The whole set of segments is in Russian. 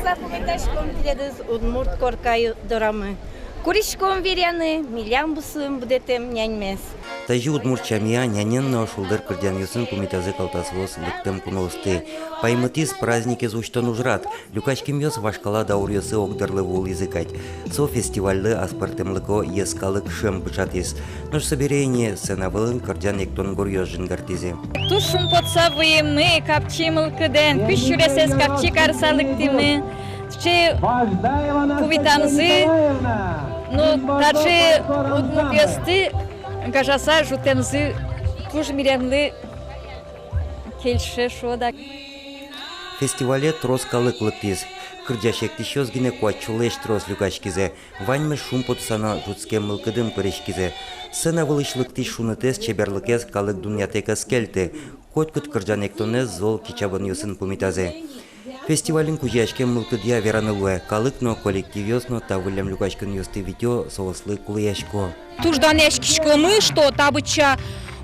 Запомниташком тредез удмурт коркаю дорамы. Куришком веряны, милям бусым будетем няньмес. Тажи удмуртчамия няненно шулдыр кырдян юсын кумитазы калтасвоз лыктым куновсты. Паймытис праздники зуштан ужрат. Люкачким ёс вашкала даурьёсы огдырлы вул языкать. Со фестивальлы аспартемлыко ескалык шем пычатис. Нож соберение сценавылын кырдян ектон гурьёс жынгартизе. Тушун подсавы мы капчимыл кыден, пищуресес капчи карсалыктимы. Че кувитамзы, ну тачи удмуртёсты гажаса жутемзы туж миремлы келше шода. Фестивале трос калык лыктиз. Кырджашекти шёзгине куачулеш трос люкачкизе. Ваньмы шум подсана жутске мылкыдын пырышкизе. Сцена вылышлыкти шунытес чеберлыкес калык дуньятекас келти. Коткут кырджан эктонез зол кичабын юсын пумитазе. Фестивалин кужашке мылкыдия веранылуэ. Калыкно коллективёсно тавылям люкачкын юсты видео сослы кулыяшко. Тужданешкишко мы, что табыча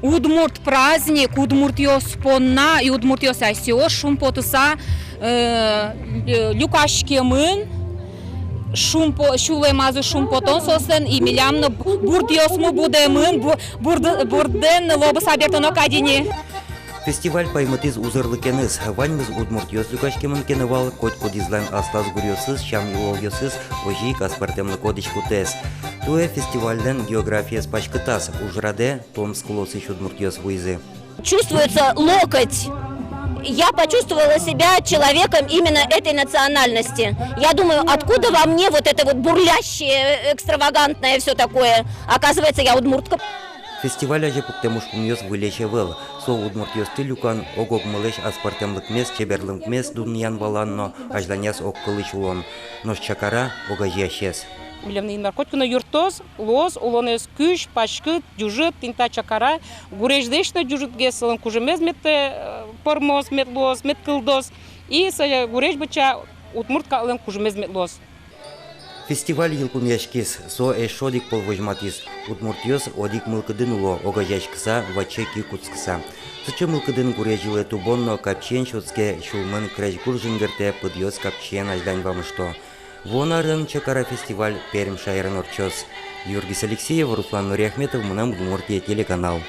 удмурт праздник, удмурт йоспонна и удмурт йосасио шум потуса люкашке мын шуле мазу шум потон сослен и милямно бурд йосму буде мын бурден лобы сабертоно кадини. Фестиваль паймытыз узырлыкеныз. Ваньмыз удмурт ёс люкашкемын кенывал, коть кодизлан аслаз гурьосыз, шам юлол ёсыз, ожик аспартемлы кодич кутес. Туэ фестивальден география спачкытас. Ужраде Томск лосыч удмурт ёс вуйзы. Чувствуется локоть. Я почувствовала себя человеком именно этой национальности. Я думаю, откуда во мне вот это вот бурлящее, экстравагантное все такое? Оказывается, я удмуртка. Фестиваль же пуктемушкум ёс вылече выл. Со удмурт ёсты люкан огог мылеш аспартемлык мес, чеберлык мес дуньян валанно, ажданяс ок кылыч улон. Нож чакара огажящес. Билемни наркотикно юртоз, лоз, улонес күш, пашкыт, дюжит, тинта чакара, гуреждешно дюжит гесылын кужемез мете пормоз, метлоз, меткылдоз. И са гуреж быча удмуртка алын кужемез метлоз. Фестиваль йылкумяшкис, со эшодик полвожматис. Удмурт ёс одик мылкыдын уло, огажашкыса, вачеки куцкыса. Сычы мылкыдын гурежилы тубонно капчен шутске шулмын крэжгур жынгырте пыдьёс капчен аждань вамышто. Вонарын чакара фестиваль Пермь шайрын орчос. Юргис Алексеев, Руслан Нуриахметов, Мунам Удмуртия телеканал.